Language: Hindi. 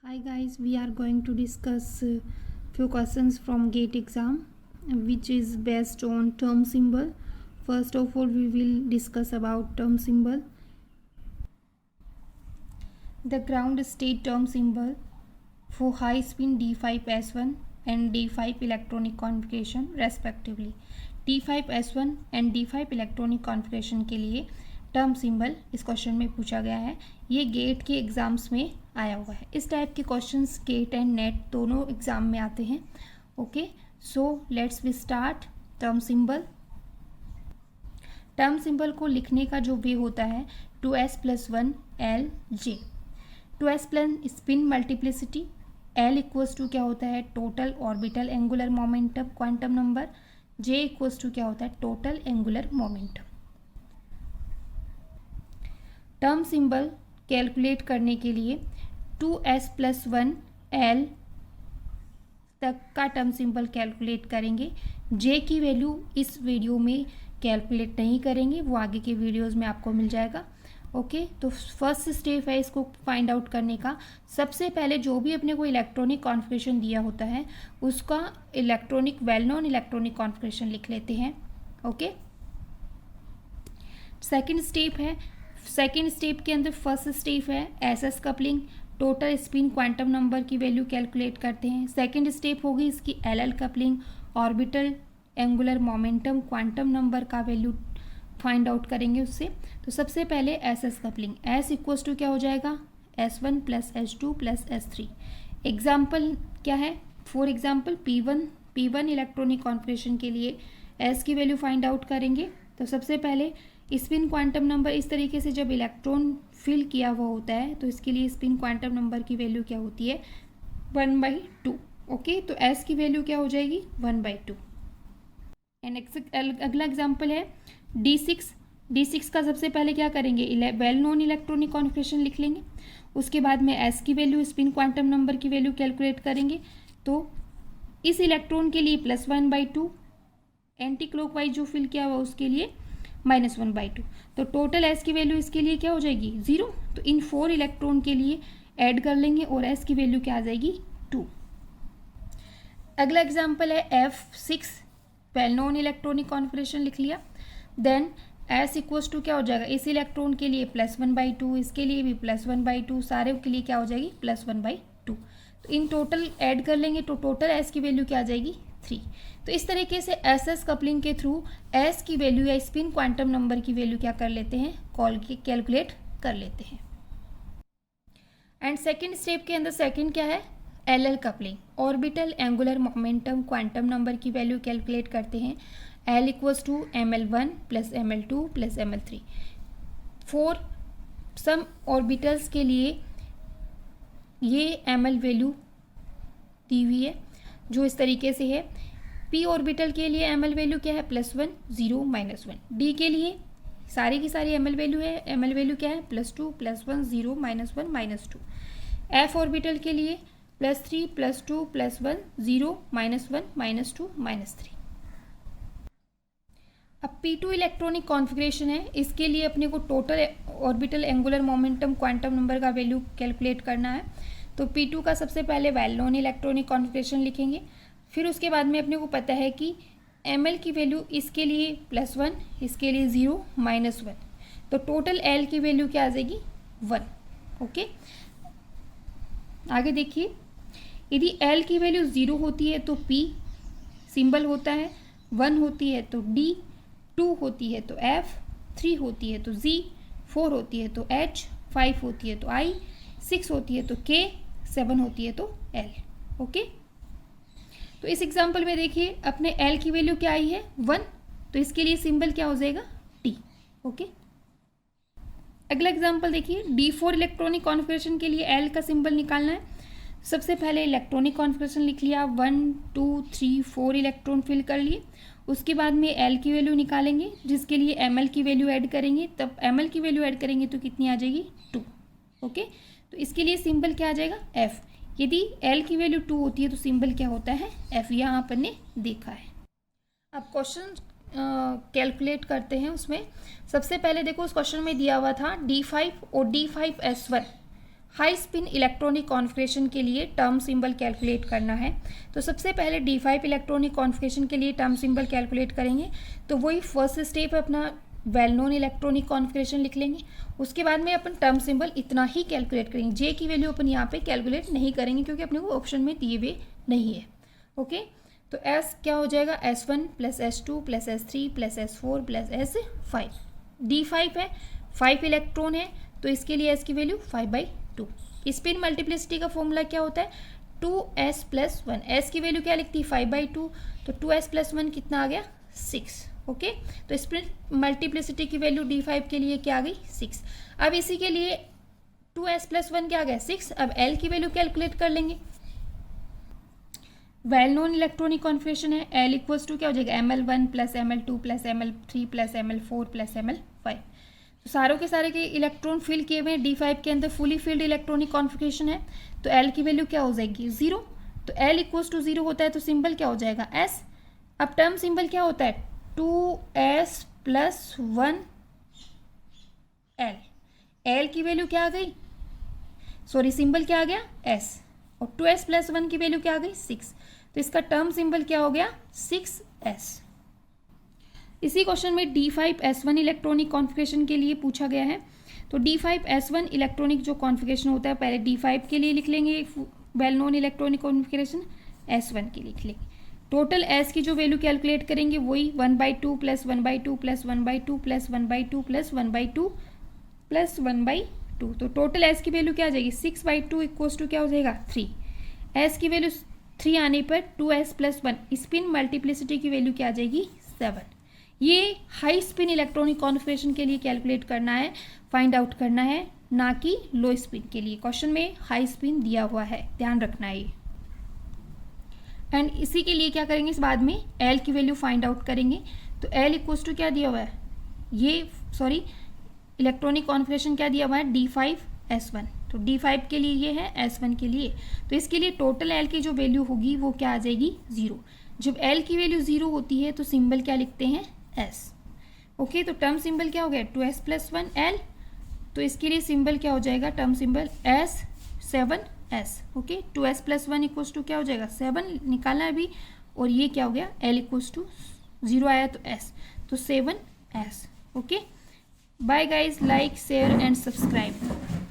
Hi guys, we are going to discuss few questions from GATE exam which is based on term symbol. First of all, we will discuss about term symbol. The ground state term symbol for high spin D5S1 and D5 electronic configuration respectively. D5S1 and D5 electronic configuration के लिए टर्म सिंबल इस क्वेश्चन में पूछा गया है। ये गेट के एग्ज़ाम्स में आया हुआ है। इस टाइप के क्वेश्चंस गेट एंड नेट दोनों एग्ज़ाम में आते हैं। Okay, so let's we start term symbol. Term symbol को लिखने का जो वे होता है 2s+1 LJ। 2s plus spin multiplicity, L equals to क्या होता है total orbital angular momentum quantum number, J equals to क्या होता है total angular momentum. Term symbol calculate करने के लिए 2s+1 L तक का टर्म सिंबल कैलकुलेट करेंगे। J की वैल्यू इस वीडियो में कैलकुलेट नहीं करेंगे, वो आगे के वीडियोस में आपको मिल जाएगा। ओके, तो फर्स्ट स्टेप है इसको फाइंड आउट करने का। सबसे पहले जो भी अपने को इलेक्ट्रॉनिक कॉन्फ़िगरेशन दिया होता है उसका electronic well known electronic configuration लिख लेते हैं। ओके, सेकंड स्टेप है, सेकंड स्टेप के अंदर फर्स्ट स्टेप है SS coupling, total spin quantum number की वैल्यू कैलकुलेट करते हैं। सेकंड स्टेप होगी इसकी LL coupling, orbital angular momentum quantum number का वैल्यू फाइंड आउट करेंगे उससे। तो सबसे पहले S S coupling, S equals to क्या हो जाएगा S1 + S2 + S3। एग्जाम्पल क्या है, for example P1 electronic configuration के लिए एस की वैल्यू फाइंड आउट करेंगे। तो सबसे पहले स्पिन क्वांटम नंबर, इस तरीके से जब इलेक्ट्रॉन फिल किया हुआ होता है तो इसके लिए स्पिन क्वांटम नंबर की वैल्यू क्या होती है 1/2। ओके, तो एस की वैल्यू क्या हो जाएगी 1/2। एंड अगला एग्जाम्पल है D6 का सबसे पहले क्या करेंगे वेल नोन इलेक्ट्रॉनिक कॉन्फ़िगरेशन लिख लेंगे। उसके बाद में एस की वैल्यू स्पिन क्वांटम नंबर की वैल्यू कैलकुलेट करेंगे। तो इस इलेक्ट्रॉन के लिए +1/2, एंटी क्लॉकवाइज जो फिल किया हुआ उसके लिए -1/2। तो टोटल एस की वैल्यू इसके लिए क्या हो जाएगी 0। तो इन 4 इलेक्ट्रॉन के लिए ऐड कर लेंगे और एस की वैल्यू क्या आ जाएगी 2। अगला एग्जाम्पल है F6, well known electronic configuration लिख लिया। देन एस इक्वल्स टू क्या हो जाएगा, इस इलेक्ट्रॉन के लिए +1/2, इसके लिए भी +1/2, सारे के लिए क्या हो जाएगी +1/2। तो इन टोटल ऐड कर लेंगे तो टोटल एस की वैल्यू क्या आ जाएगी 3। तो इस तरीके से एस एस कपलिंग के थ्रू एस की वैल्यू या स्पिन क्वांटम नंबर की वैल्यू क्या कर लेते हैं कैलकुलेट कर लेते हैं। एंड सेकेंड स्टेप के अंदर सेकेंड क्या है L L coupling, orbital angular momentum quantum number की वैल्यू कैलकुलेट करते हैं। L equals to ml1 + ml2 + ml3। For some orbitals के लिए ये ml वैल्यू दी हुई है जो इस तरीके से है। p ऑर्बिटल के लिए ml वैल्यू क्या है +1 0 -1। d के लिए सारी की सारी ml वैल्यू है, ml वैल्यू क्या है +2 +1 0 -1 -2। f ऑर्बिटल के लिए +3 +2 +1 0 -1 -2 -3। अब P2 इलेक्ट्रॉनिक कॉन्फ़िगरेशन है, इसके लिए अपने को total orbital angular momentum quantum number का वैल्यू कैलकुलेट करना है। तो P2 का सबसे पहले वेल नोन इलेक्ट्रॉनिक कॉन्फ़िगरेशन लिखेंगे। फिर उसके बाद में अपने को पता है कि ml की वैल्यू इसके लिए +1, इसके लिए 0 -1। तो टोटल L की वैल्यू क्या आ जाएगी 1। ओके, आगे देखिए, यदि L की वैल्यू 0 होती है तो P सिंबल होता है, 1 होती है तो D, 2 होती है तो F, 3 होती है तो Z, 4 होती है तो H, 5 होती है तो I, 6 होती है तो K, 7 होती है तो L। ओके, तो इस एग्जाम्पल में देखिए अपने L की वैल्यू क्या आई है 1, तो इसके लिए सिंबल क्या हो जाएगा T। ओके, अगला एग्जाम्पल देखिए D4 इलेक्ट्रॉनिक कॉन्फ़िगरेशन के लिए L का सिंबल निकालना है। सबसे पहले इलेक्ट्रॉनिक कॉन्फ़िगरेशन लिख लिया, 1 2 3 4 इलेक्ट्रॉन फिल कर लिए। उसके बाद में L की वैल्यू निकालेंगे जिसके लिए ml की वैल्यू ऐड करेंगे। तब ml की वैल्यू ऐड करेंगे तो कितनी आ जाएगी 2। ओके, तो इसके लिए सिंबल क्या आ जाएगा F। यदि L की वैल्यू 2 होती है तो सिंबल क्या होता है F, यहाँ अपन ने देखा है। अब क्वेश्चन कैलकुलेट करते हैं। उसमें सबसे पहले देखो उस क्वेश्चन में दिया हुआ था D5 और D5S1 high spin electronic configuration के लिए टर्म सिंबल कैलकुलेट करना है। तो सबसे पहले D5 इलेक्ट्रॉनिक कॉन्फ़िगरेशन के लिए टर्म सिंबल कैलकुलेट करेंगे। तो वही फर्स्ट स्टेप अपना वेल नोन इलेक्ट्रॉनिक कॉन्फ़िगरेशन लिख लेंगे। उसके बाद में अपन टर्म सिंबल इतना ही कैलकुलेट करेंगे, जे की वैल्यू अपन यहाँ पे कैलकुलेट नहीं करेंगे क्योंकि अपने को ऑप्शन में दिए हुए नहीं है। ओके, तो S क्या हो जाएगा, S1 plus S2 plus S3 plus S4 plus S5। D5 है, 5 इलेक्ट्रॉन है, तो इसके लिए S की वैल्यू 5/2। स्पिन मल्टीप्लिसिटी का फॉर्मूला क्या होता है, 2S प्लस 1। S की वैल्यू क्या लिखती है, 5/2, तो 2S प्लस 1 कितना आ गया, 6। ओके, तो स्पिन मल्टीप्लिसिटी की वैल्यू D5 के लिए क्या आ गई, 6। अब इसी के लिए 2S प्लस 1 क्या आ गया, 6। अब L की वैल्यू कैलकुलेट कर लेंगे। वेल नोन इलेक्ट्रॉनिक कॉन्फ़िगरेशन है, L इक्वल्स टू क्या हो जाएगा, ML1 plus ML2 plus ML3 plus ML4 plus ML5। तो सारों के सारे के इलेक्ट्रॉन फिल किए हुए हैं। D5 के अंदर फुली फिल्ड इलेक्ट्रॉनिक कॉन्फ़िगरेशन है, तो L की वैल्यू क्या हो जाएगी, 0। तो L इक्वल्स टू 0 होता है तो सिंबल क्या हो जाएगा, S। अब टर्म सिंबल क्या होता है, 2S प्लस 1 L। L की वैल्यू क्या आ गई, सॉरी सिंबल क्या आ गया, S, और 2S प्लस 1 की वैल्यू क्या आ गई, 6। तो इसका टर्म सिंबल क्या हो गया, 6S। इसी क्वेश्चन में D5S1 इलेक्ट्रॉनिक कॉन्फ़िगरेशन के लिए पूछा गया है। तो D5S1 इलेक्ट्रॉनिक जो कॉन्फ़िगरेशन होता है, पहले D5 के लिए लिख लेंगे well known electronic configuration, S1 के लिए लिख लेंगे। टोटल S की जो वैल्यू कैलकुलेट करेंगे वही 1/2 plus 1/2 plus 1/2 plus 1/2 plus 1/2 plus 1/2। तो टोटल S की वैल्यू क्या आ जाएगी, 6/2 इक्वल्स टू क्या हो जाएगा, 3। S की वैल्यू 3 आने पर 2S प्लस 1 स्पिन मल्टीप्लिसिटी की वैल्यू क्या आ जाएगी, 7। ये हाई स्पिन इलेक्ट्रॉनिक कॉन्फ़िगरेशन के लिए कैलकुलेट करना है, फाइंड आउट करना है, ना कि लो स्पिन के लिए। क्वेश्चन में हाई स्पिन दिया हुआ है, ध्यान रखना है ये। एंड इसी के लिए क्या करेंगे, इस बाद में L की वैल्यू फाइंड आउट करेंगे। तो L इक्वल्स टू क्या दिया हुआ है, ये सॉरी इलेक्ट्रॉनिक कॉन्फ़िगरेशन क्या दिया हुआ है, D5S1। तो D5 के लिए ये है, S1 के लिए। तो इसके लिए टोटल L की जो वैल्यू होगी वो क्या आ जाएगी, 0। जब L की वैल्यू 0 होती है तो सिंबल क्या लिखते हैं, S। ओके, तो टर्म सिंबल क्या हो गया, 2S प्लस 1 L। तो इसके लिए सिंबल क्या हो जाएगा, term symbol S 7S। Okay, 2S plus 1 equals to क्या हो जाएगा, 7 निकालना है अभी, और ये क्या हो गया, L इक्वल्स टू 0 आया तो S, तो 7S। Okay, bye guys, like share and subscribe.